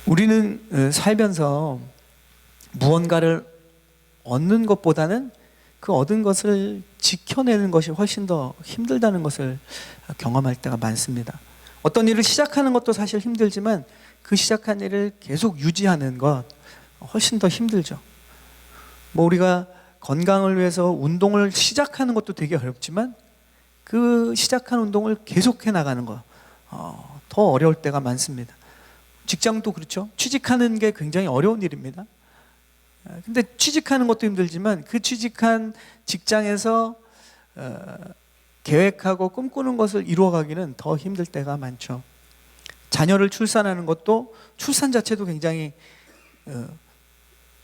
우리는 살면서 무언가를 얻는 것보다는 그 얻은 것을 지켜내는 것이 훨씬 더 힘들다는 것을 경험할 때가 많습니다. 어떤 일을 시작하는 것도 사실 힘들지만 그 시작한 일을 계속 유지하는 것 훨씬 더 힘들죠. 우리가 건강을 위해서 운동을 시작하는 것도 되게 어렵지만 그 시작한 운동을 계속해 나가는 것 더 어려울 때가 많습니다. 직장도 그렇죠. 취직하는 게 굉장히 어려운 일입니다. 근데 취직하는 것도 힘들지만 그 취직한 직장에서 계획하고 꿈꾸는 것을 이루어가기는 더 힘들 때가 많죠. 자녀를 출산하는 것도 출산 자체도 굉장히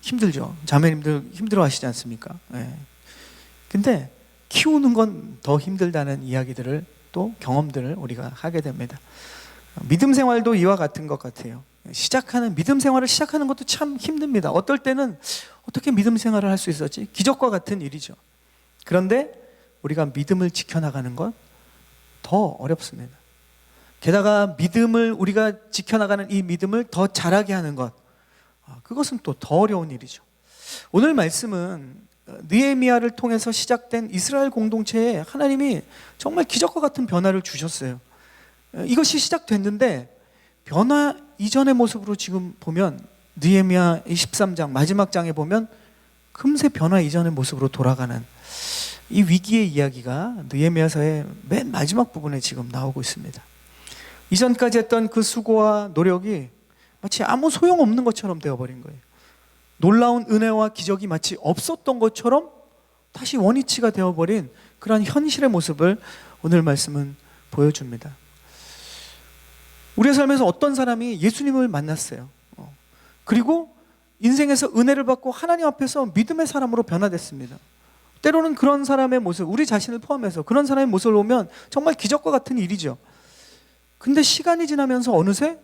힘들죠. 자매님들 힘들어 하시지 않습니까? 근데 키우는 건 더 힘들다는 이야기들을 또 경험들을 우리가 하게 됩니다. 믿음 생활도 이와 같은 것 같아요. 믿음 생활을 시작하는 것도 참 힘듭니다. 어떨 때는 어떻게 믿음 생활을 할 수 있었지? 기적과 같은 일이죠. 그런데 우리가 믿음을 지켜나가는 것 더 어렵습니다. 게다가 믿음을 우리가 지켜나가는 이 믿음을 더 자라게 하는 것 그것은 또 더 어려운 일이죠. 오늘 말씀은 느헤미야를 통해서 시작된 이스라엘 공동체에 하나님이 정말 기적과 같은 변화를 주셨어요. 이것이 시작됐는데 변화 이전의 모습으로 지금 보면 느헤미야 13장 마지막 장에 보면 금세 변화 이전의 모습으로 돌아가는 이 위기의 이야기가 느헤미야서의 맨 마지막 부분에 지금 나오고 있습니다. 이전까지 했던 그 수고와 노력이 마치 아무 소용없는 것처럼 되어버린 거예요. 놀라운 은혜와 기적이 마치 없었던 것처럼 다시 원위치가 되어버린 그러한 현실의 모습을 오늘 말씀은 보여줍니다. 우리의 삶에서 어떤 사람이 예수님을 만났어요. 그리고 인생에서 은혜를 받고 하나님 앞에서 믿음의 사람으로 변화됐습니다. 때로는 그런 사람의 모습, 우리 자신을 포함해서 그런 사람의 모습을 보면 정말 기적과 같은 일이죠. 근데 시간이 지나면서 어느새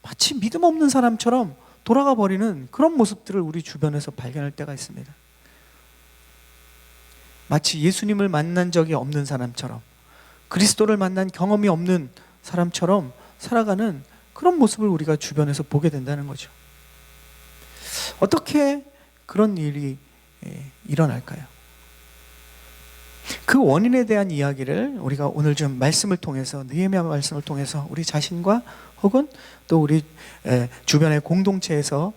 마치 믿음 없는 사람처럼 돌아가 버리는 그런 모습들을 우리 주변에서 발견할 때가 있습니다. 마치 예수님을 만난 적이 없는 사람처럼, 그리스도를 만난 경험이 없는 사람처럼 살아가는 그런 모습을 우리가 주변에서 보게 된다는 거죠. 어떻게 그런 일이 일어날까요? 그 원인에 대한 이야기를 우리가 오늘 좀 말씀을 통해서, 느헤미야 말씀을 통해서 우리 자신과 혹은 또 우리 주변의 공동체에서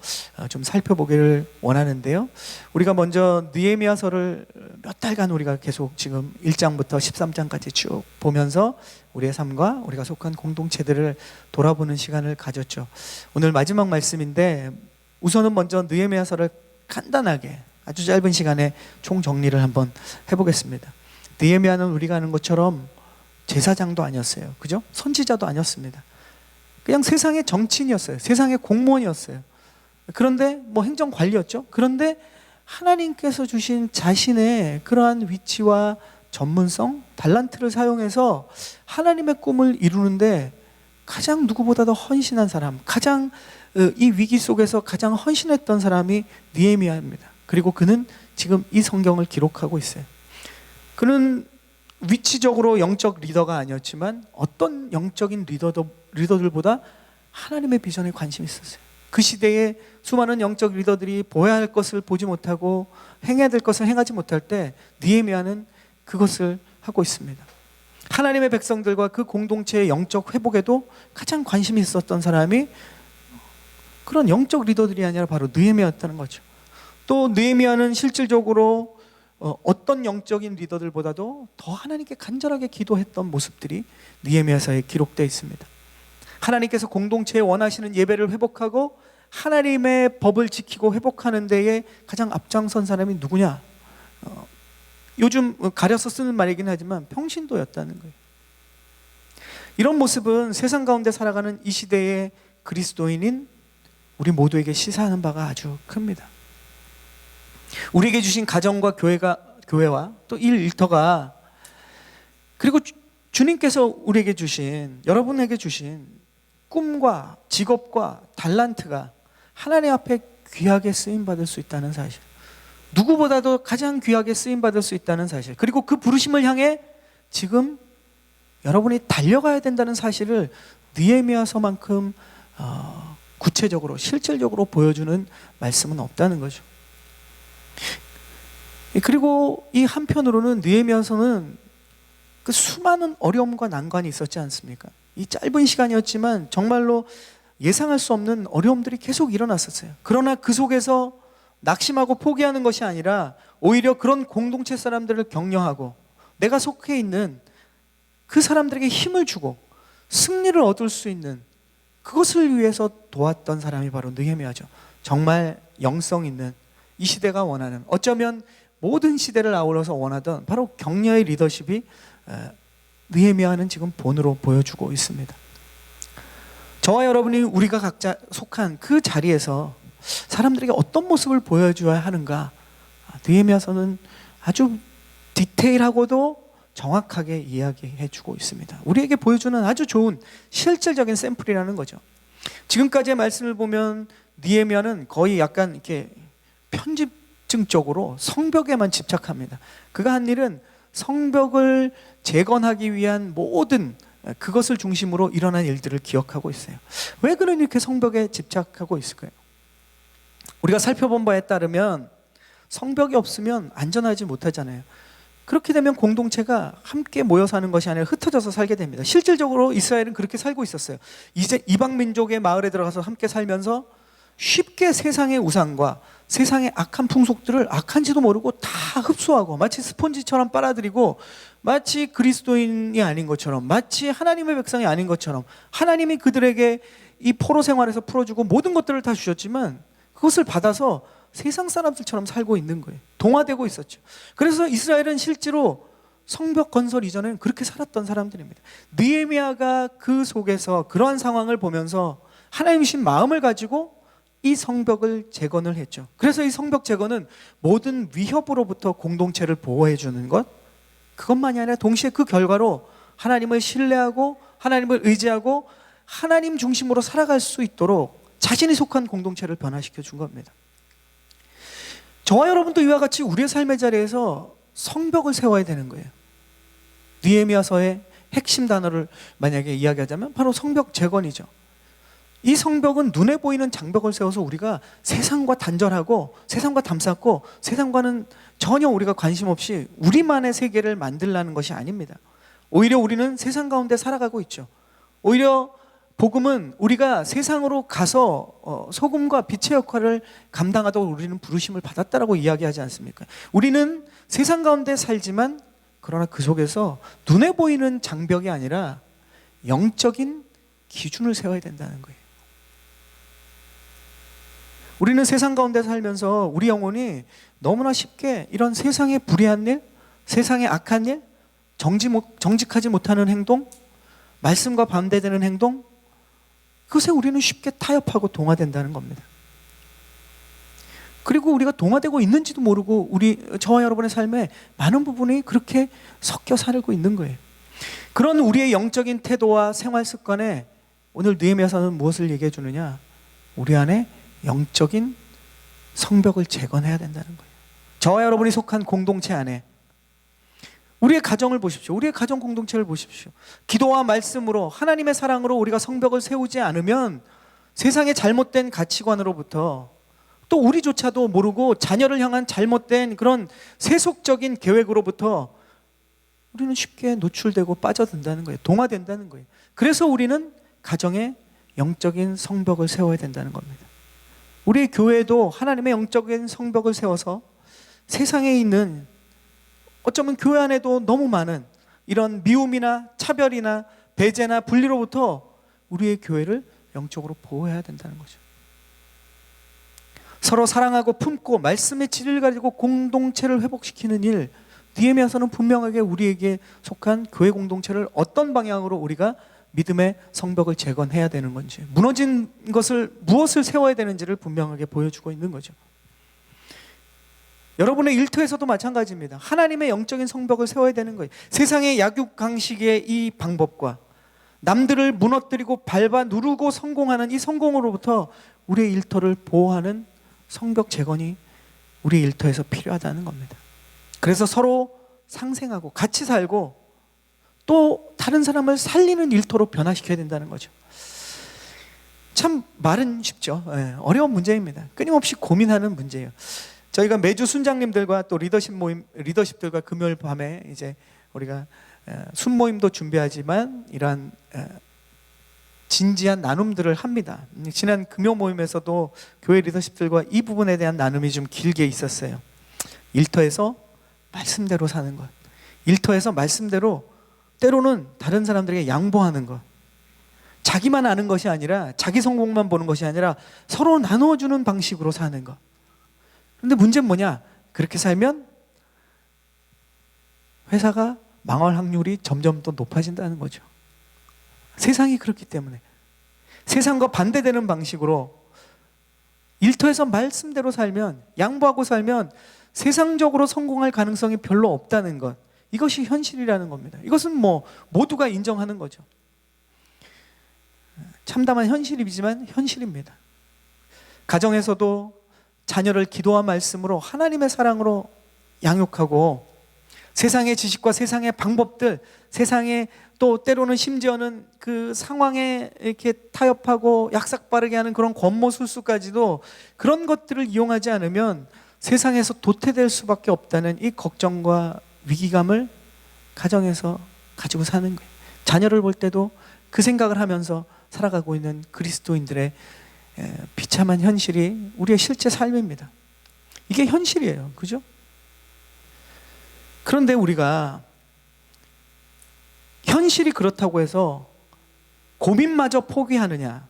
좀 살펴보기를 원하는데요. 우리가 먼저 느헤미야서를 몇 달간 우리가 계속 지금 1장부터 13장까지 쭉 보면서 우리의 삶과 우리가 속한 공동체들을 돌아보는 시간을 가졌죠. 오늘 마지막 말씀인데 우선은 먼저 느헤미야서를 간단하게 아주 짧은 시간에 총정리를 한번 해보겠습니다. 느헤미야는 우리가 아는 것처럼 제사장도 아니었어요. 그죠? 선지자도 아니었습니다. 그냥 세상의 정치인이었어요. 세상의 공무원이었어요. 그런데 행정관리였죠. 그런데 하나님께서 주신 자신의 그러한 위치와 전문성, 달란트를 사용해서 하나님의 꿈을 이루는데 가장 누구보다도 헌신한 사람, 가장 이 위기 속에서 가장 헌신했던 사람이 느헤미야입니다. 그리고 그는 지금 이 성경을 기록하고 있어요. 그는 위치적으로 영적 리더가 아니었지만 어떤 영적인 리더들보다 하나님의 비전에 관심이 있었어요. 그 시대에 수많은 영적 리더들이 보아야 할 것을 보지 못하고 행해야 될 것을 행하지 못할 때 느헤미야는 그것을 하고 있습니다. 하나님의 백성들과 그 공동체의 영적 회복에도 가장 관심이 있었던 사람이 그런 영적 리더들이 아니라 바로 느헤미야였다는 거죠. 또 느헤미야는 실질적으로 어떤 영적인 리더들보다도 더 하나님께 간절하게 기도했던 모습들이 느헤미야서에 기록되어 있습니다. 하나님께서 공동체에 원하시는 예배를 회복하고 하나님의 법을 지키고 회복하는 데에 가장 앞장선 사람이 누구냐? 요즘 가려서 쓰는 말이긴 하지만 평신도였다는 거예요. 이런 모습은 세상 가운데 살아가는 이 시대의 그리스도인인 우리 모두에게 시사하는 바가 아주 큽니다. 우리에게 주신 가정과 교회와 또 일터가 그리고 주님께서 우리에게 주신, 여러분에게 주신 꿈과 직업과 달란트가 하나님 앞에 귀하게 쓰임받을 수 있다는 사실, 누구보다도 가장 귀하게 쓰임받을 수 있다는 사실, 그리고 그 부르심을 향해 지금 여러분이 달려가야 된다는 사실을 느헤미야서만큼 구체적으로 실질적으로 보여주는 말씀은 없다는 거죠. 그리고 이 한편으로는 느헤미야서는 그 수많은 어려움과 난관이 있었지 않습니까? 이 짧은 시간이었지만 정말로 예상할 수 없는 어려움들이 계속 일어났었어요. 그러나 그 속에서 낙심하고 포기하는 것이 아니라 오히려 그런 공동체 사람들을 격려하고 내가 속해 있는 그 사람들에게 힘을 주고 승리를 얻을 수 있는 그것을 위해서 도왔던 사람이 바로 느헤미야죠. 정말 영성 있는, 이 시대가 원하는, 어쩌면 모든 시대를 아울러서 원하던 바로 격려의 리더십이 느헤미야는 지금 본으로 보여주고 있습니다. 저와 여러분이 우리가 각자 속한 그 자리에서 사람들에게 어떤 모습을 보여줘야 하는가, 느헤미야서는 아주 디테일하고도 정확하게 이야기해 주고 있습니다. 우리에게 보여주는 아주 좋은 실질적인 샘플이라는 거죠. 지금까지의 말씀을 보면 느헤미야는 거의 약간 이렇게 편집증적으로 성벽에만 집착합니다. 그가 한 일은 성벽을 재건하기 위한 모든 그것을 중심으로 일어난 일들을 기억하고 있어요. 왜 그런 이렇게 성벽에 집착하고 있을까요? 우리가 살펴본 바에 따르면 성벽이 없으면 안전하지 못하잖아요. 그렇게 되면 공동체가 함께 모여 사는 것이 아니라 흩어져서 살게 됩니다. 실질적으로 이스라엘은 그렇게 살고 있었어요. 이제 이방 민족의 마을에 들어가서 함께 살면서 쉽게 세상의 우상과 세상의 악한 풍속들을 악한지도 모르고 다 흡수하고 마치 스폰지처럼 빨아들이고 마치 그리스도인이 아닌 것처럼, 마치 하나님의 백성이 아닌 것처럼, 하나님이 그들에게 이 포로 생활에서 풀어주고 모든 것들을 다 주셨지만 그것을 받아서 세상 사람들처럼 살고 있는 거예요. 동화되고 있었죠. 그래서 이스라엘은 실제로 성벽 건설 이전에는 그렇게 살았던 사람들입니다. 느헤미야가 그 속에서 그러한 상황을 보면서 하나님이신 마음을 가지고 이 성벽을 재건을 했죠. 그래서 이 성벽 재건은 모든 위협으로부터 공동체를 보호해 주는 것, 그것만이 아니라 동시에 그 결과로 하나님을 신뢰하고 하나님을 의지하고 하나님 중심으로 살아갈 수 있도록 자신이 속한 공동체를 변화시켜 준 겁니다. 저와 여러분도 이와 같이 우리의 삶의 자리에서 성벽을 세워야 되는 거예요. 느헤미야서의 핵심 단어를 만약에 이야기하자면 바로 성벽 재건이죠. 이 성벽은 눈에 보이는 장벽을 세워서 우리가 세상과 단절하고 세상과 담쌓고 세상과는 전혀 우리가 관심 없이 우리만의 세계를 만들라는 것이 아닙니다. 오히려 우리는 세상 가운데 살아가고 있죠. 오히려 복음은 우리가 세상으로 가서 소금과 빛의 역할을 감당하도록 우리는 부르심을 받았다라고 이야기하지 않습니까? 우리는 세상 가운데 살지만 그러나 그 속에서 눈에 보이는 장벽이 아니라 영적인 기준을 세워야 된다는 거예요. 우리는 세상 가운데 살면서 우리 영혼이 너무나 쉽게 이런 세상의 불의한 일, 세상의 악한 일, 정직하지 못하는 행동, 말씀과 반대되는 행동, 그것에 우리는 쉽게 타협하고 동화된다는 겁니다. 그리고 우리가 동화되고 있는지도 모르고 저와 여러분의 삶에 많은 부분이 그렇게 섞여 살고 있는 거예요. 그런 우리의 영적인 태도와 생활 습관에 오늘 느헤미야서는 무엇을 얘기해 주느냐? 우리 안에 영적인 성벽을 재건해야 된다는 거예요. 저와 여러분이 속한 공동체 안에 우리의 가정을 보십시오. 우리의 가정 공동체를 보십시오. 기도와 말씀으로 하나님의 사랑으로 우리가 성벽을 세우지 않으면 세상의 잘못된 가치관으로부터 또 우리조차도 모르고 자녀를 향한 잘못된 그런 세속적인 계획으로부터 우리는 쉽게 노출되고 빠져든다는 거예요. 동화된다는 거예요. 그래서 우리는 가정에 영적인 성벽을 세워야 된다는 겁니다. 우리의 교회도 하나님의 영적인 성벽을 세워서 세상에 있는 어쩌면 교회 안에도 너무 많은 이런 미움이나 차별이나 배제나 분리로부터 우리의 교회를 영적으로 보호해야 된다는 거죠. 서로 사랑하고 품고 말씀의 진리를 가지고 공동체를 회복시키는 일, 느헤미야서는 분명하게 우리에게 속한 교회 공동체를 어떤 방향으로 우리가 믿음의 성벽을 재건해야 되는 건지, 무너진 것을 무엇을 세워야 되는지를 분명하게 보여주고 있는 거죠. 여러분의 일터에서도 마찬가지입니다. 하나님의 영적인 성벽을 세워야 되는 거예요. 세상의 약육강식의 이 방법과 남들을 무너뜨리고 밟아 누르고 성공하는 이 성공으로부터 우리의 일터를 보호하는 성벽 재건이 우리 일터에서 필요하다는 겁니다. 그래서 서로 상생하고 같이 살고 또 다른 사람을 살리는 일터로 변화시켜야 된다는 거죠. 참 말은 쉽죠. 어려운 문제입니다. 끊임없이 고민하는 문제예요. 저희가 매주 순장님들과 또 리더십들과 금요일 밤에 이제 우리가 순모임도 준비하지만 이러한 진지한 나눔들을 합니다. 지난 금요 모임에서도 교회 리더십들과 이 부분에 대한 나눔이 좀 길게 있었어요. 일터에서 말씀대로 사는 것, 일터에서 말씀대로 때로는 다른 사람들에게 양보하는 것, 자기만 아는 것이 아니라 자기 성공만 보는 것이 아니라 서로 나눠주는 방식으로 사는 것. 그런데 문제는 뭐냐? 그렇게 살면 회사가 망할 확률이 점점 더 높아진다는 거죠. 세상이 그렇기 때문에 세상과 반대되는 방식으로 일터에서 말씀대로 살면, 양보하고 살면 세상적으로 성공할 가능성이 별로 없다는 것, 이것이 현실이라는 겁니다. 이것은 모두가 인정하는 거죠. 참담한 현실이지만 현실입니다. 가정에서도 자녀를 기도와 말씀으로 하나님의 사랑으로 양육하고 세상의 지식과 세상의 방법들, 세상의 또 때로는 심지어는 그 상황에 이렇게 타협하고 약삭빠르게 하는 그런 권모술수까지도 그런 것들을 이용하지 않으면 세상에서 도태될 수밖에 없다는 이 걱정과 위기감을 가정에서 가지고 사는 거예요. 자녀를 볼 때도 그 생각을 하면서 살아가고 있는 그리스도인들의 비참한 현실이 우리의 실제 삶입니다. 이게 현실이에요. 그죠? 그런데 우리가 현실이 그렇다고 해서 고민마저 포기하느냐?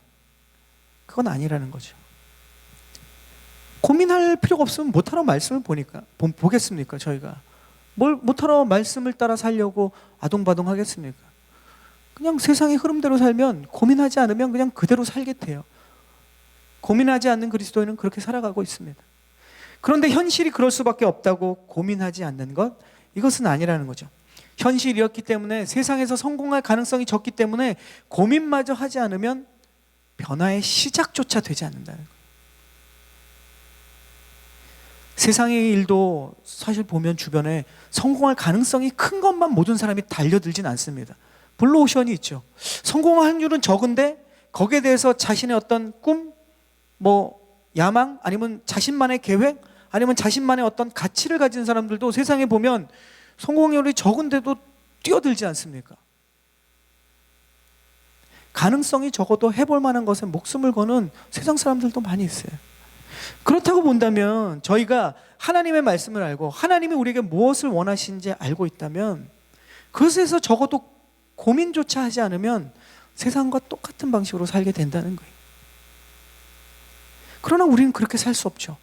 그건 아니라는 거죠. 고민할 필요가 없으면 못하러 말씀을 보겠습니까? 저희가 못하러 말씀을 따라 살려고 아동바동 하겠습니까? 그냥 세상의 흐름대로 살면 고민하지 않으면 그냥 그대로 살겠대요. 고민하지 않는 그리스도인은 그렇게 살아가고 있습니다. 그런데 현실이 그럴 수밖에 없다고 고민하지 않는 것, 이것은 아니라는 거죠. 현실이었기 때문에, 세상에서 성공할 가능성이 적기 때문에 고민마저 하지 않으면 변화의 시작조차 되지 않는다는 거예요. 세상의 일도 사실 보면 주변에 성공할 가능성이 큰 것만 모든 사람이 달려들진 않습니다. 블루오션이 있죠. 성공할 확률은 적은데 거기에 대해서 자신의 어떤 꿈, 야망, 아니면 자신만의 계획, 아니면 자신만의 어떤 가치를 가진 사람들도 세상에 보면 성공률이 적은데도 뛰어들지 않습니까? 가능성이 적어도 해볼 만한 것에 목숨을 거는 세상 사람들도 많이 있어요. 그렇다고 본다면 저희가 하나님의 말씀을 알고 하나님이 우리에게 무엇을 원하시는지 알고 있다면 그것에서 적어도 고민조차 하지 않으면 세상과 똑같은 방식으로 살게 된다는 거예요. 그러나 우리는 그렇게 살 수 없죠.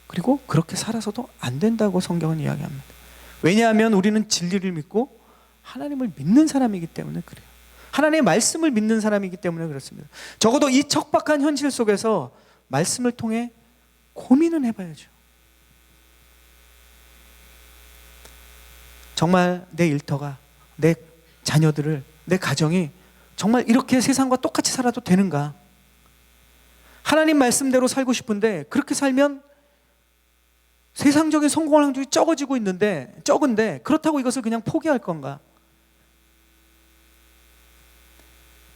그리고 그렇게 살아서도 안 된다고 성경은 이야기합니다. 왜냐하면 우리는 진리를 믿고 하나님을 믿는 사람이기 때문에 그래요. 하나님의 말씀을 믿는 사람이기 때문에 그렇습니다. 적어도 이 척박한 현실 속에서 말씀을 통해 고민은 해봐야죠. 정말 내 일터가, 내 자녀들을, 내 가정이 정말 이렇게 세상과 똑같이 살아도 되는가? 하나님 말씀대로 살고 싶은데 그렇게 살면 세상적인 성공할 확률이 적은데 그렇다고 이것을 그냥 포기할 건가?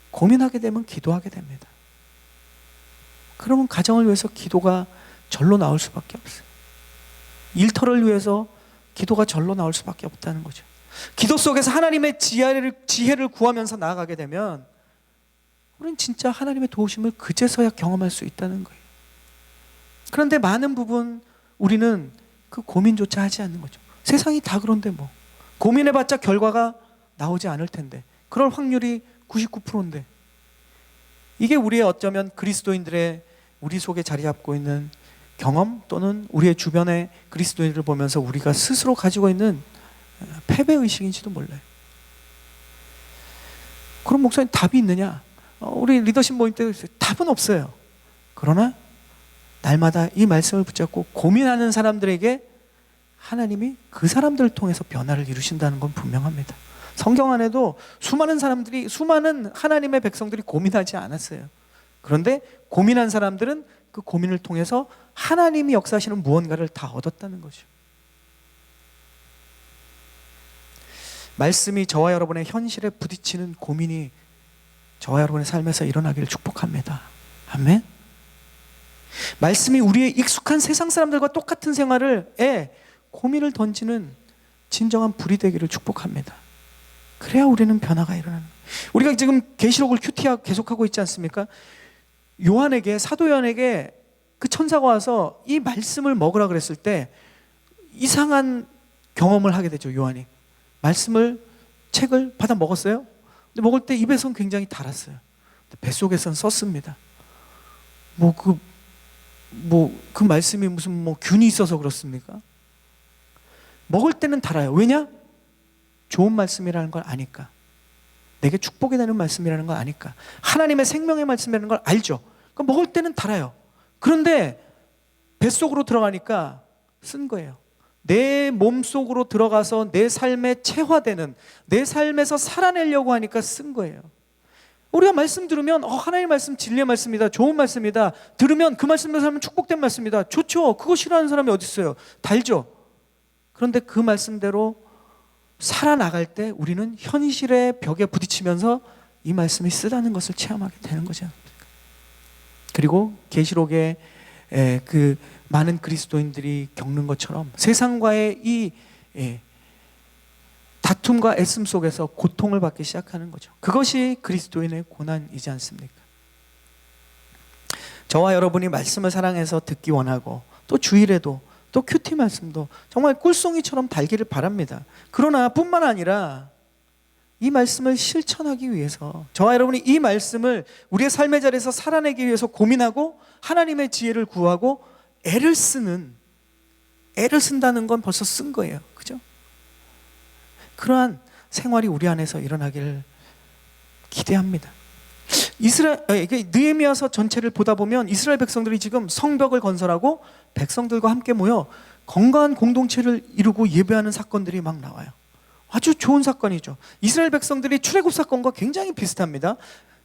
고민하게 되면 기도하게 됩니다. 그러면 가정을 위해서 기도가 절로 나올 수밖에 없어요. 일터를 위해서 기도가 절로 나올 수밖에 없다는 거죠. 기도 속에서 하나님의 지혜를 구하면서 나아가게 되면 우리는 진짜 하나님의 도우심을 그제서야 경험할 수 있다는 거예요. 그런데 많은 부분 우리는 그 고민조차 하지 않는 거죠. 세상이 다 그런데 고민해봤자 결과가 나오지 않을 텐데, 그럴 확률이 99%인데 이게 우리의 어쩌면 그리스도인들의 우리 속에 자리 잡고 있는 경험, 또는 우리의 주변의 그리스도인들을 보면서 우리가 스스로 가지고 있는 패배의식인지도 몰라요. 그럼 목사님 답이 있느냐? 우리 리더십 모임 때 답은 없어요. 그러나 날마다 이 말씀을 붙잡고 고민하는 사람들에게 하나님이 그 사람들을 통해서 변화를 이루신다는 건 분명합니다. 성경 안에도 수많은 하나님의 백성들이 고민하지 않았어요. 그런데 고민한 사람들은 그 고민을 통해서 하나님이 역사하시는 무언가를 다 얻었다는 거죠. 말씀이 저와 여러분의 현실에 부딪히는 고민이 저와 여러분의 삶에서 일어나기를 축복합니다. 아멘. 말씀이 우리의 익숙한 세상 사람들과 똑같은 생활에 고민을 던지는 진정한 불이 되기를 축복합니다. 그래야 우리는 변화가 일어나는 거예요. 우리가 지금 계시록을 큐티하고 계속하고 있지 않습니까? 사도 요한에게 그 천사가 와서 이 말씀을 먹으라 그랬을 때 이상한 경험을 하게 되죠. 요한이 책을 받아 먹었어요. 근데 먹을 때 입에선 굉장히 달았어요. 뱃속에선 썼습니다. 그 말씀이 무슨 균이 있어서 그렇습니까? 먹을 때는 달아요. 왜냐? 좋은 말씀이라는 걸 아니까. 내게 축복이 되는 말씀이라는 걸 아니까. 하나님의 생명의 말씀이라는 걸 알죠. 그러니까 먹을 때는 달아요. 그런데 뱃속으로 들어가니까 쓴 거예요. 내 몸속으로 들어가서 내 삶에 체화되는, 내 삶에서 살아내려고 하니까 쓴 거예요. 우리가 말씀 들으면 하나님의 말씀 진리의 말씀이다, 좋은 말씀이다, 들으면 그 말씀대로 살면 축복된 말씀이다, 좋죠. 그거 싫어하는 사람이 어디 있어요? 달죠. 그런데 그 말씀대로 살아나갈 때 우리는 현실의 벽에 부딪히면서 이 말씀이 쓰다는 것을 체험하게 되는 거죠. 그리고 계시록에 그 많은 그리스도인들이 겪는 것처럼 세상과의 이 다툼과 애씀 속에서 고통을 받기 시작하는 거죠. 그것이 그리스도인의 고난이지 않습니까? 저와 여러분이 말씀을 사랑해서 듣기 원하고, 또 주일에도, 또 큐티 말씀도 정말 꿀송이처럼 달기를 바랍니다. 그러나 뿐만 아니라 이 말씀을 실천하기 위해서, 저와 여러분이 이 말씀을 우리의 삶의 자리에서 살아내기 위해서 고민하고 하나님의 지혜를 구하고 애를 쓴다는 건 벌써 쓴 거예요. 그죠? 그러한 생활이 우리 안에서 일어나기를 기대합니다. 느헤미야서 전체를 보다 보면 이스라엘 백성들이 지금 성벽을 건설하고 백성들과 함께 모여 건강한 공동체를 이루고 예배하는 사건들이 막 나와요. 아주 좋은 사건이죠. 이스라엘 백성들이 출애굽 사건과 굉장히 비슷합니다.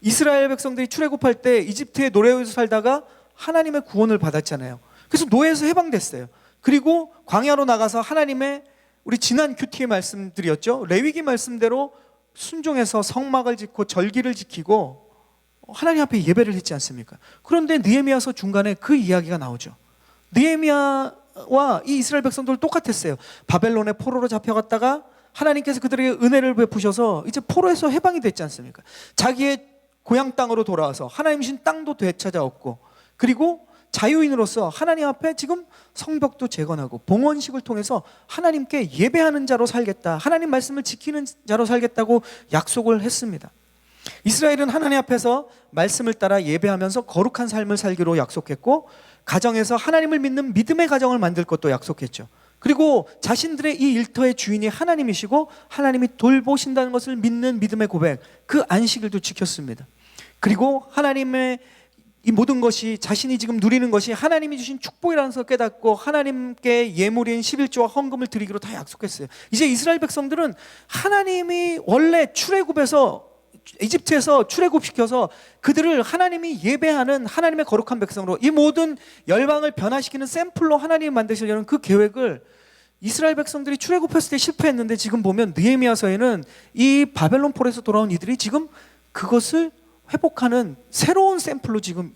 이스라엘 백성들이 출애굽할 때 이집트의 노예에서 살다가 하나님의 구원을 받았잖아요. 그래서 노예에서 해방됐어요. 그리고 광야로 나가서 하나님의, 우리 지난 큐티의 말씀드렸죠. 레위기 말씀대로 순종해서 성막을 짓고 절기를 지키고 하나님 앞에 예배를 했지 않습니까? 그런데 느헤미야서 중간에 그 이야기가 나오죠. 느헤미야와 이 이스라엘 백성들 똑같았어요. 바벨론의 포로로 잡혀갔다가 하나님께서 그들에게 은혜를 베푸셔서 이제 포로에서 해방이 됐지 않습니까? 자기의 고향 땅으로 돌아와서 하나님 주신 땅도 되찾아왔고, 그리고 자유인으로서 하나님 앞에 지금 성벽도 재건하고 봉헌식을 통해서 하나님께 예배하는 자로 살겠다, 하나님 말씀을 지키는 자로 살겠다고 약속을 했습니다. 이스라엘은 하나님 앞에서 말씀을 따라 예배하면서 거룩한 삶을 살기로 약속했고, 가정에서 하나님을 믿는 믿음의 가정을 만들 것도 약속했죠. 그리고 자신들의 이 일터의 주인이 하나님이시고 하나님이 돌보신다는 것을 믿는 믿음의 고백, 그 안식일도 지켰습니다. 그리고 하나님의 이 모든 것이, 자신이 지금 누리는 것이 하나님이 주신 축복이라는 것을 깨닫고 하나님께 예물인 11조와 헌금을 드리기로 다 약속했어요. 이제 이스라엘 백성들은 하나님이 원래 이집트에서 출애굽시켜서 그들을 하나님이 예배하는 하나님의 거룩한 백성으로, 이 모든 열방을 변화시키는 샘플로 하나님이 만드시려는 그 계획을 이스라엘 백성들이 출애굽했을 때 실패했는데, 지금 보면 느헤미야서에는 이 바벨론 포로에서 돌아온 이들이 지금 그것을 회복하는 새로운 샘플로 지금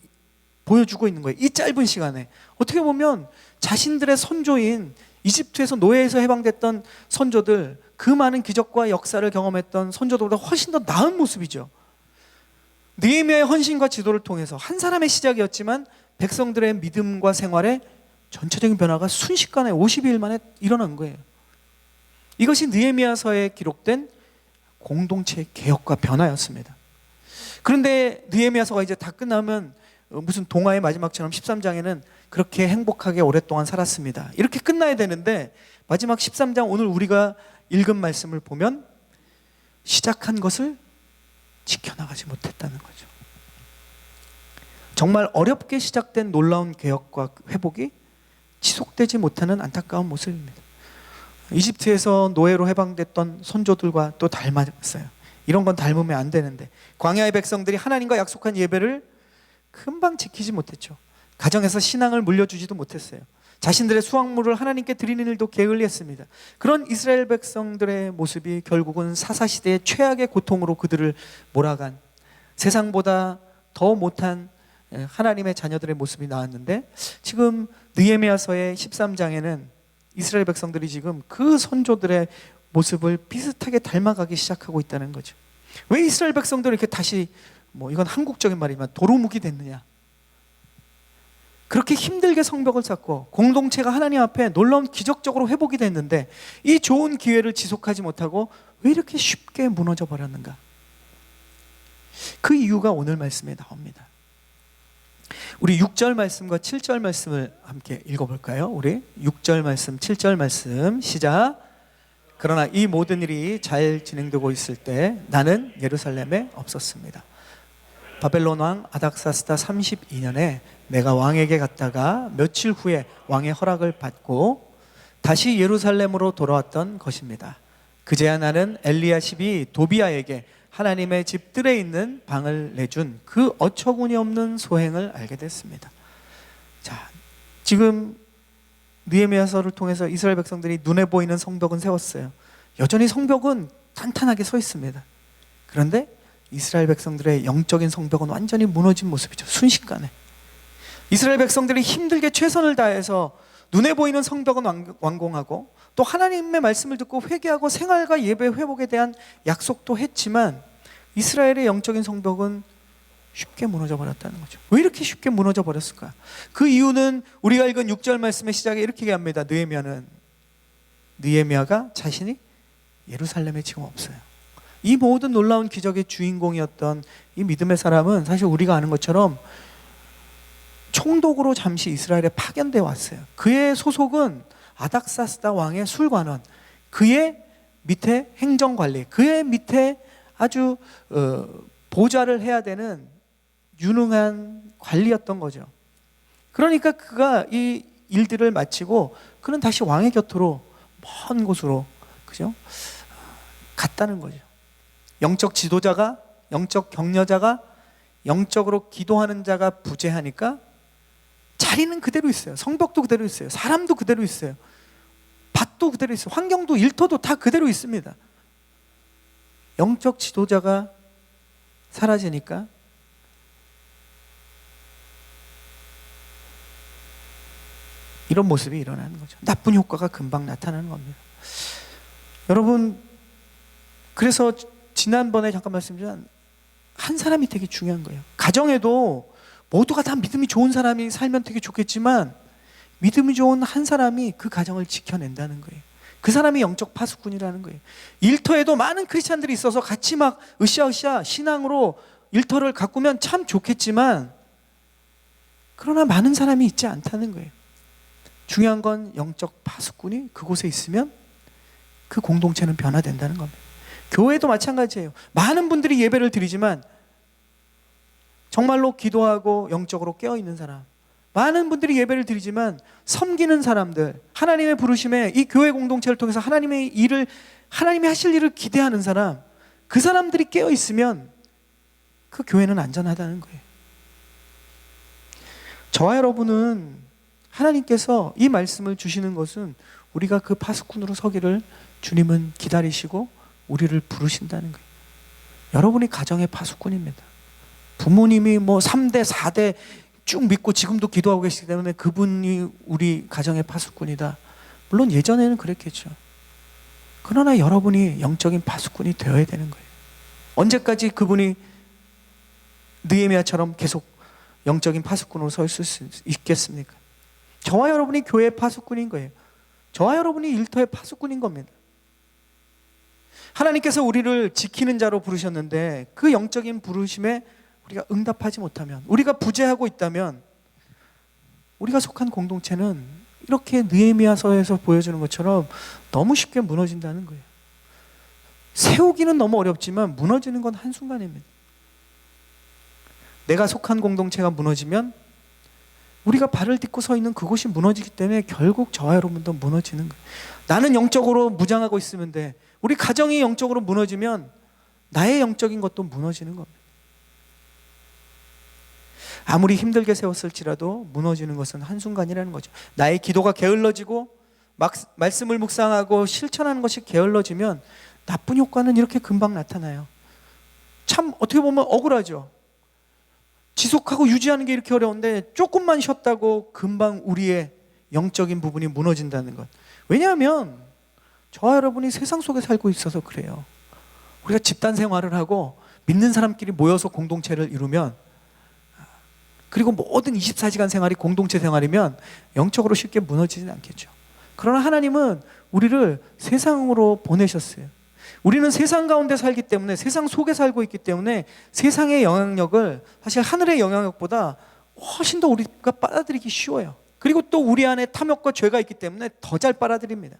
보여주고 있는 거예요. 이 짧은 시간에 어떻게 보면 자신들의 선조인 이집트에서 노예에서 해방됐던 선조들, 그 많은 기적과 역사를 경험했던 선조들보다 훨씬 더 나은 모습이죠. 느헤미야의 헌신과 지도를 통해서 한 사람의 시작이었지만 백성들의 믿음과 생활에 전체적인 변화가 순식간에 52일 만에 일어난 거예요. 이것이 느헤미야서에 기록된 공동체의 개혁과 변화였습니다. 그런데 느헤미야서가 이제 다 끝나면 무슨 동화의 마지막처럼 13장에는 그렇게 행복하게 오랫동안 살았습니다, 이렇게 끝나야 되는데, 마지막 13장 오늘 우리가 읽은 말씀을 보면 시작한 것을 지켜나가지 못했다는 거죠. 정말 어렵게 시작된 놀라운 개혁과 회복이 지속되지 못하는 안타까운 모습입니다. 이집트에서 노예로 해방됐던 선조들과 또 닮았어요. 이런 건 닮으면 안 되는데, 광야의 백성들이 하나님과 약속한 예배를 금방 지키지 못했죠. 가정에서 신앙을 물려주지도 못했어요. 자신들의 수확물을 하나님께 드리는 일도 게을리했습니다. 그런 이스라엘 백성들의 모습이 결국은 사사시대의 최악의 고통으로 그들을 몰아간, 세상보다 더 못한 하나님의 자녀들의 모습이 나왔는데, 지금 느헤미야서의 13장에는 이스라엘 백성들이 지금 그 선조들의 모습을 비슷하게 닮아가기 시작하고 있다는 거죠. 왜 이스라엘 백성들이 이렇게 다시, 이건 한국적인 말이지만 도루묵이 됐느냐? 그렇게 힘들게 성벽을 쌓고 공동체가 하나님 앞에 놀라운 기적적으로 회복이 됐는데, 이 좋은 기회를 지속하지 못하고 왜 이렇게 쉽게 무너져 버렸는가? 그 이유가 오늘 말씀에 나옵니다. 우리 6절 말씀과 7절 말씀을 함께 읽어볼까요? 우리 6절 말씀, 7절 말씀 시작. 그러나 이 모든 일이 잘 진행되고 있을 때 나는 예루살렘에 없었습니다. 바벨론 왕 아닥사스다 32년에 내가 왕에게 갔다가 며칠 후에 왕의 허락을 받고 다시 예루살렘으로 돌아왔던 것입니다. 그제야 나는 엘리야십이 도비아에게 하나님의 집들에 있는 방을 내준 그 어처구니 없는 소행을 알게 됐습니다. 자, 지금 느헤미야서를 통해서 이스라엘 백성들이 눈에 보이는 성벽은 세웠어요. 여전히 성벽은 탄탄하게 서 있습니다. 그런데 이스라엘 백성들의 영적인 성벽은 완전히 무너진 모습이죠. 순식간에 이스라엘 백성들이 힘들게 최선을 다해서 눈에 보이는 성벽은 완공하고 또 하나님의 말씀을 듣고 회개하고 생활과 예배 회복에 대한 약속도 했지만, 이스라엘의 영적인 성벽은 쉽게 무너져 버렸다는 거죠. 왜 이렇게 쉽게 무너져 버렸을까? 그 이유는 우리가 읽은 6절 말씀의 시작에 이렇게 얘기합니다. 느헤미야가 자신이 예루살렘에 지금 없어요. 이 모든 놀라운 기적의 주인공이었던 이 믿음의 사람은 사실 우리가 아는 것처럼 총독으로 잠시 이스라엘에 파견돼 왔어요. 그의 소속은 아닥사스다 왕의 술관원, 그의 밑에 행정관리, 그의 밑에 아주 보좌를 해야 되는 유능한 관리였던 거죠. 그러니까 그가 이 일들을 마치고 그는 다시 왕의 곁으로 먼 곳으로, 그죠? 갔다는 거죠. 영적 지도자가, 영적 격려자가, 영적으로 기도하는 자가 부재하니까 자리는 그대로 있어요. 성벽도 그대로 있어요. 사람도 그대로 있어요. 밭도 그대로 있어요. 환경도 일터도 다 그대로 있습니다. 영적 지도자가 사라지니까 이런 모습이 일어나는 거죠. 나쁜 효과가 금방 나타나는 겁니다. 여러분, 그래서 지난번에 잠깐 말씀드린 한 사람이 되게 중요한 거예요. 가정에도 모두가 다 믿음이 좋은 사람이 살면 되게 좋겠지만, 믿음이 좋은 한 사람이 그 가정을 지켜낸다는 거예요. 그 사람이 영적 파수꾼이라는 거예요. 일터에도 많은 크리스찬들이 있어서 같이 막 으쌰으쌰 신앙으로 일터를 가꾸면 참 좋겠지만, 그러나 많은 사람이 있지 않다는 거예요. 중요한 건 영적 파수꾼이 그곳에 있으면 그 공동체는 변화된다는 겁니다. 교회도 마찬가지예요. 많은 분들이 예배를 드리지만 정말로 기도하고 영적으로 깨어있는 사람, 많은 분들이 예배를 드리지만 섬기는 사람들, 하나님의 부르심에 이 교회 공동체를 통해서 하나님의 일을, 하나님이 하실 일을 기대하는 사람, 그 사람들이 깨어있으면 그 교회는 안전하다는 거예요. 저와 여러분은 하나님께서 이 말씀을 주시는 것은 우리가 그 파수꾼으로 서기를 주님은 기다리시고 우리를 부르신다는 거예요. 여러분이 가정의 파수꾼입니다. 부모님이 3대, 4대 쭉 믿고 지금도 기도하고 계시기 때문에 그분이 우리 가정의 파수꾼이다. 물론 예전에는 그랬겠죠. 그러나 여러분이 영적인 파수꾼이 되어야 되는 거예요. 언제까지 그분이 느헤미야처럼 계속 영적인 파수꾼으로 설 수 있겠습니까? 저와 여러분이 교회의 파수꾼인 거예요. 저와 여러분이 일터의 파수꾼인 겁니다. 하나님께서 우리를 지키는 자로 부르셨는데 그 영적인 부르심에 우리가 응답하지 못하면, 우리가 부재하고 있다면 우리가 속한 공동체는 이렇게 느헤미야서에서 보여주는 것처럼 너무 쉽게 무너진다는 거예요. 세우기는 너무 어렵지만 무너지는 건 한순간입니다. 내가 속한 공동체가 무너지면 우리가 발을 딛고 서 있는 그곳이 무너지기 때문에 결국 저와 여러분도 무너지는 거예요. 나는 영적으로 무장하고 있으면 돼. 우리 가정이 영적으로 무너지면 나의 영적인 것도 무너지는 겁니다. 아무리 힘들게 세웠을지라도 무너지는 것은 한순간이라는 거죠. 나의 기도가 게을러지고 말씀을 묵상하고 실천하는 것이 게을러지면 나쁜 효과는 이렇게 금방 나타나요. 참 어떻게 보면 억울하죠. 지속하고 유지하는 게 이렇게 어려운데 조금만 쉬었다고 금방 우리의 영적인 부분이 무너진다는 것. 왜냐하면 저와 여러분이 세상 속에 살고 있어서 그래요. 우리가 집단 생활을 하고 믿는 사람끼리 모여서 공동체를 이루면, 그리고 모든 24시간 생활이 공동체 생활이면 영적으로 쉽게 무너지진 않겠죠. 그러나 하나님은 우리를 세상으로 보내셨어요. 우리는 세상 가운데 살기 때문에, 세상 속에 살고 있기 때문에 세상의 영향력을 사실 하늘의 영향력보다 훨씬 더 우리가 빨아들이기 쉬워요. 그리고 또 우리 안에 탐욕과 죄가 있기 때문에 더 잘 빨아들입니다.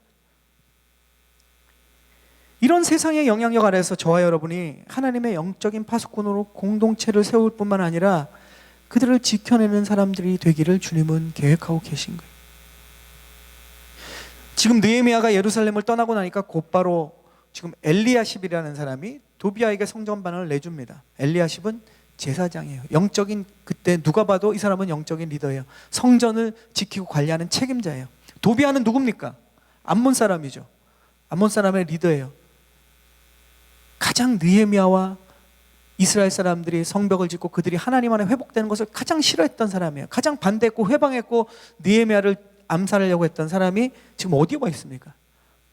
이런 세상의 영향력 아래서 저와 여러분이 하나님의 영적인 파수꾼으로 공동체를 세울 뿐만 아니라 그들을 지켜내는 사람들이 되기를 주님은 계획하고 계신 거예요. 지금 느헤미야가 예루살렘을 떠나고 나니까 곧바로 지금 엘리야십이라는 사람이 도비아에게 성전반을 내줍니다. 엘리야십은 제사장이에요. 영적인, 그때 누가 봐도 이 사람은 영적인 리더예요. 성전을 지키고 관리하는 책임자예요. 도비아는 누굽니까? 암몬 사람이죠. 암몬 사람의 리더예요. 가장 느헤미야와 이스라엘 사람들이 성벽을 짓고 그들이 하나님 안에 회복되는 것을 가장 싫어했던 사람이에요. 가장 반대했고 회방했고 느헤미야를 암살하려고 했던 사람이 지금 어디에 와 있습니까?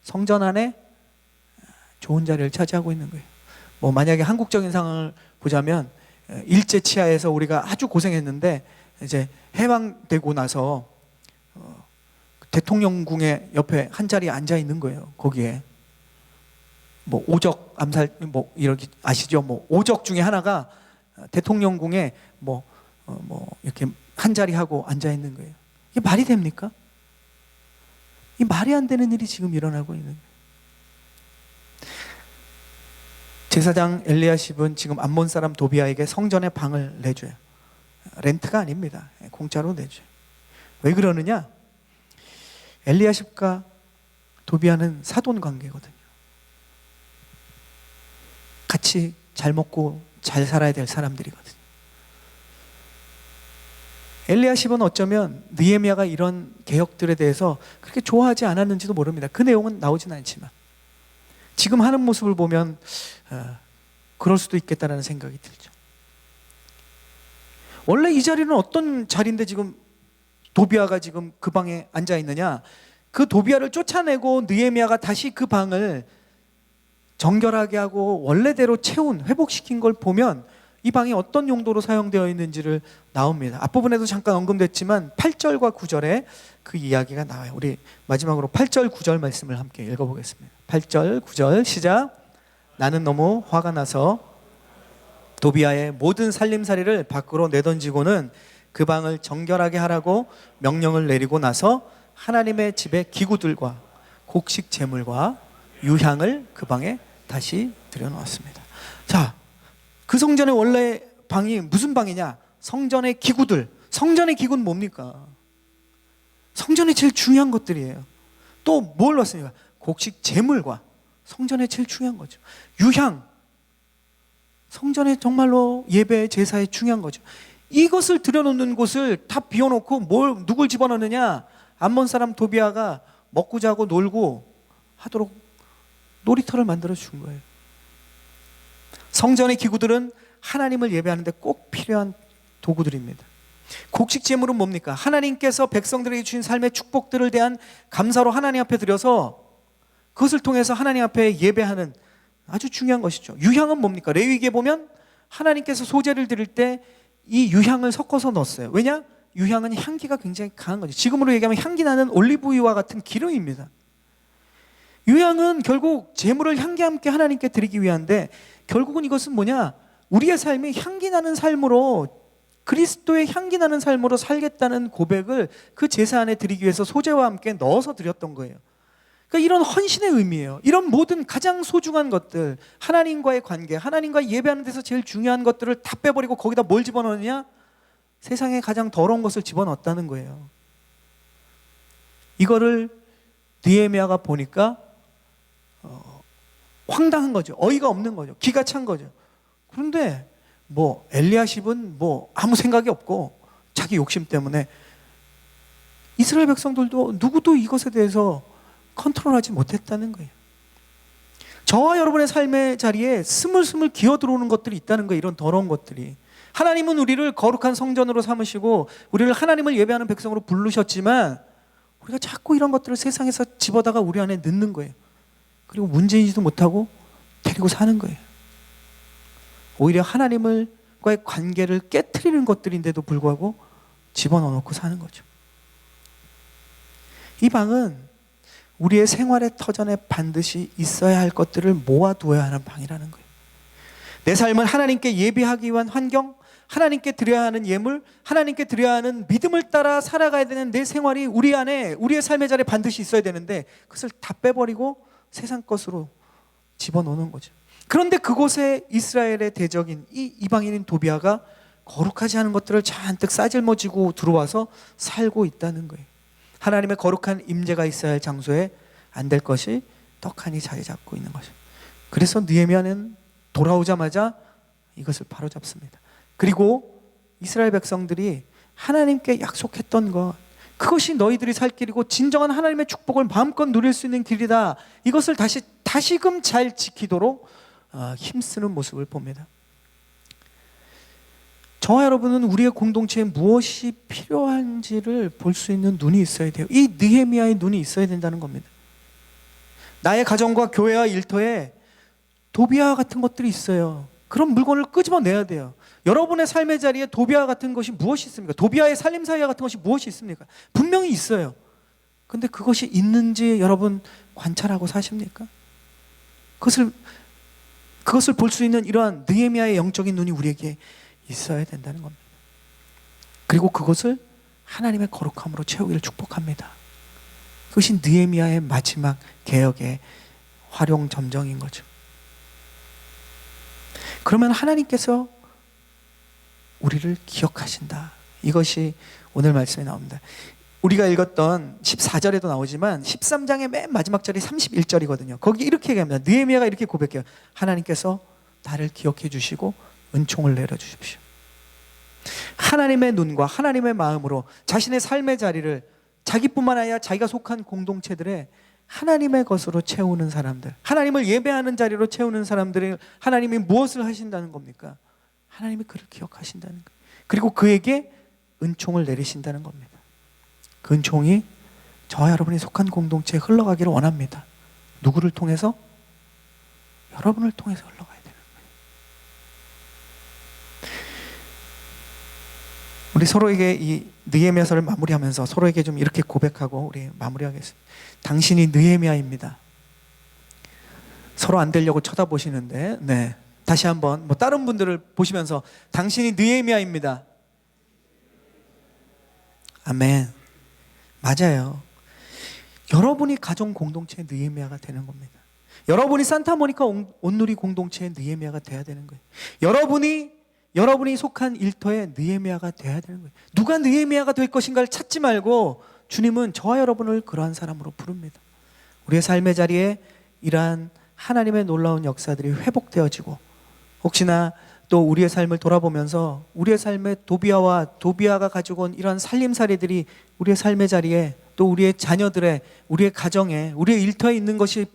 성전 안에 좋은 자리를 차지하고 있는 거예요. 뭐 만약에 한국적인 상황을 보자면 일제 치하에서 우리가 아주 고생했는데 이제 해방되고 나서 대통령궁의 옆에 한 자리에 앉아 있는 거예요. 거기에 뭐 오적 암살 뭐 이렇게 아시죠? 뭐 오적 중에 하나가 대통령궁에 뭐 이렇게 한 자리 하고 앉아 있는 거예요. 이게 말이 됩니까? 이 말이 안 되는 일이 지금 일어나고 있는 거예요. 제사장 엘리야십은 지금 암몬 사람 도비아에게 성전의 방을 내줘요. 렌트가 아닙니다. 공짜로 내줘요. 왜 그러느냐? 엘리야십과 도비아는 사돈 관계거든요. 같이 잘 먹고 잘 살아야 될 사람들이거든요. 엘리야십은 어쩌면 느헤미야가 이런 개혁들에 대해서 그렇게 좋아하지 않았는지도 모릅니다. 그 내용은 나오진 않지만 지금 하는 모습을 보면 그럴 수도 있겠다라는 생각이 들죠. 원래 이 자리는 어떤 자리인데 지금 도비아가 지금 그 방에 앉아 있느냐? 그 도비아를 쫓아내고 느헤미야가 다시 그 방을 정결하게 하고 원래대로 채운, 회복시킨 걸 보면 이 방이 어떤 용도로 사용되어 있는지를 나옵니다. 앞부분에도 잠깐 언급됐지만 8절과 9절에 그 이야기가 나와요. 우리 마지막으로 8절 9절 말씀을 함께 읽어보겠습니다. 8절 9절 시작. 나는 너무 화가 나서 도비아의 모든 살림살이를 밖으로 내던지고는 그 방을 정결하게 하라고 명령을 내리고 나서 하나님의 집의 기구들과 곡식 제물과 유향을 그 방에 다시 들여놓았습니다. 자, 그 성전의 원래 방이 무슨 방이냐? 성전의 기구들. 성전의 기구는 뭡니까? 성전의 제일 중요한 것들이에요. 또 뭘 넣었습니까? 곡식 제물과 성전의 제일 중요한 거죠. 유향. 성전의 정말로 예배 제사에 중요한 거죠. 이것을 들여놓는 곳을 다 비워놓고 누굴 집어넣느냐? 암몬 사람 도비아가 먹고 자고 놀고 하도록 놀이터를 만들어 준 거예요. 성전의 기구들은 하나님을 예배하는데 꼭 필요한 도구들입니다. 곡식 제물은 뭡니까? 하나님께서 백성들에게 주신 삶의 축복들을 대한 감사로 하나님 앞에 드려서 그것을 통해서 하나님 앞에 예배하는 아주 중요한 것이죠. 유향은 뭡니까? 레위기에 보면 하나님께서 소제를 드릴 때 이 유향을 섞어서 넣었어요. 왜냐? 유향은 향기가 굉장히 강한 거죠. 지금으로 얘기하면 향기 나는 올리브유와 같은 기름입니다. 유향은 결국 제물을 향기함께 하나님께 드리기 위한데 결국은 이것은 뭐냐? 우리의 삶이 향기 나는 삶으로, 그리스도의 향기 나는 삶으로 살겠다는 고백을 그 제사 안에 드리기 위해서 소제와 함께 넣어서 드렸던 거예요. 그러니까 이런 헌신의 의미예요. 이런 모든 가장 소중한 것들, 하나님과의 관계, 하나님과 예배하는 데서 제일 중요한 것들을 다 빼버리고 거기다 뭘 집어넣느냐? 세상에 가장 더러운 것을 집어넣었다는 거예요. 이거를 느헤미야가 보니까 황당한 거죠. 어이가 없는 거죠. 기가 찬 거죠. 그런데 뭐 엘리야십은 뭐 아무 생각이 없고 자기 욕심 때문에 이스라엘 백성들도 누구도 이것에 대해서 컨트롤하지 못했다는 거예요. 저와 여러분의 삶의 자리에 스물스물 기어 들어오는 것들이 있다는 거예요. 이런 더러운 것들이. 하나님은 우리를 거룩한 성전으로 삼으시고 우리를 하나님을 예배하는 백성으로 부르셨지만 우리가 자꾸 이런 것들을 세상에서 집어다가 우리 안에 넣는 거예요. 그리고 문제이지도 못하고 데리고 사는 거예요. 오히려 하나님과의 관계를 깨트리는 것들인데도 불구하고 집어넣어 놓고 사는 거죠. 이 방은 우리의 생활의 터전에 반드시 있어야 할 것들을 모아두어야 하는 방이라는 거예요. 내 삶은 하나님께 예배하기 위한 환경, 하나님께 드려야 하는 예물, 하나님께 드려야 하는 믿음을 따라 살아가야 되는 내 생활이 우리 안에, 우리의 삶의 자리에 반드시 있어야 되는데 그것을 다 빼버리고 세상 것으로 집어넣는 거죠. 그런데 그곳에 이스라엘의 대적인 이 이방인인 도비아가 거룩하지 않은 것들을 잔뜩 싸질머지고 들어와서 살고 있다는 거예요. 하나님의 거룩한 임재가 있어야 할 장소에 안 될 것이 떡하니 자리 잡고 있는 거죠. 그래서 느헤미야는 돌아오자마자 이것을 바로잡습니다. 그리고 이스라엘 백성들이 하나님께 약속했던 것, 그것이 너희들이 살 길이고 진정한 하나님의 축복을 마음껏 누릴 수 있는 길이다, 이것을 다시금 잘 지키도록 힘쓰는 모습을 봅니다. 저와 여러분은 우리의 공동체에 무엇이 필요한지를 볼 수 있는 눈이 있어야 돼요. 이 느헤미야의 눈이 있어야 된다는 겁니다. 나의 가정과 교회와 일터에 도비아 같은 것들이 있어요. 그런 물건을 끄집어내야 돼요. 여러분의 삶의 자리에 도비아 같은 것이 무엇이 있습니까? 도비아의 살림사이와 같은 것이 무엇이 있습니까? 분명히 있어요. 근데 그것이 있는지 여러분 관찰하고 사십니까? 그것을 볼 수 있는 이러한 느헤미야의 영적인 눈이 우리에게 있어야 된다는 겁니다. 그리고 그것을 하나님의 거룩함으로 채우기를 축복합니다. 그것이 느헤미야의 마지막 개혁의 활용 점정인 거죠. 그러면 하나님께서 우리를 기억하신다, 이것이 오늘 말씀에 나옵니다. 우리가 읽었던 14절에도 나오지만 13장의 맨 마지막 절이 31절이거든요. 거기 이렇게 얘기합니다. 느헤미야가 이렇게 고백해요. 하나님께서 나를 기억해 주시고 은총을 내려주십시오. 하나님의 눈과 하나님의 마음으로 자신의 삶의 자리를 자기뿐만 아니라 자기가 속한 공동체들의 하나님의 것으로 채우는 사람들, 하나님을 예배하는 자리로 채우는 사람들이 하나님이 무엇을 하신다는 겁니까? 하나님이 그를 기억하신다는 거예요. 그리고 그에게 은총을 내리신다는 겁니다. 그 은총이 저와 여러분이 속한 공동체에 흘러가기를 원합니다. 누구를 통해서? 여러분을 통해서 흘러가야 되는 거예요. 우리 서로에게 이 느헤미야서를 마무리하면서 서로에게 좀 이렇게 고백하고 우리 마무리하겠습니다. 당신이 느헤미야입니다. 서로 안 되려고 쳐다보시는데, 네, 다시 한번 다른 분들을 보시면서 당신이 느헤미야입니다. 아멘. 맞아요. 여러분이 가정 공동체의 느헤미야가 되는 겁니다. 여러분이 산타모니카 온누리 공동체의 느헤미야가 돼야 되는 거예요. 여러분이 속한 일터의 느헤미야가 돼야 되는 거예요. 누가 느헤미야가 될 것인가를 찾지 말고 주님은 저와 여러분을 그러한 사람으로 부릅니다. 우리의 삶의 자리에 이러한 하나님의 놀라운 역사들이 회복되어지고, 혹시나 또 우리의 삶을 돌아보면서 우리의 삶의 도비아가 가지고 온 이러한 살림살이들이 우리의 삶의 자리에, 또 우리의 자녀들의, 우리의 가정에, 우리의 일터에 있는 것이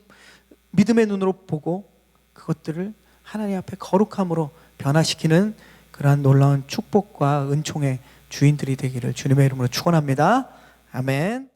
믿음의 눈으로 보고 그것들을 하나님 앞에 거룩함으로 변화시키는 그러한 놀라운 축복과 은총의 주인들이 되기를 주님의 이름으로 축원합니다. 아멘.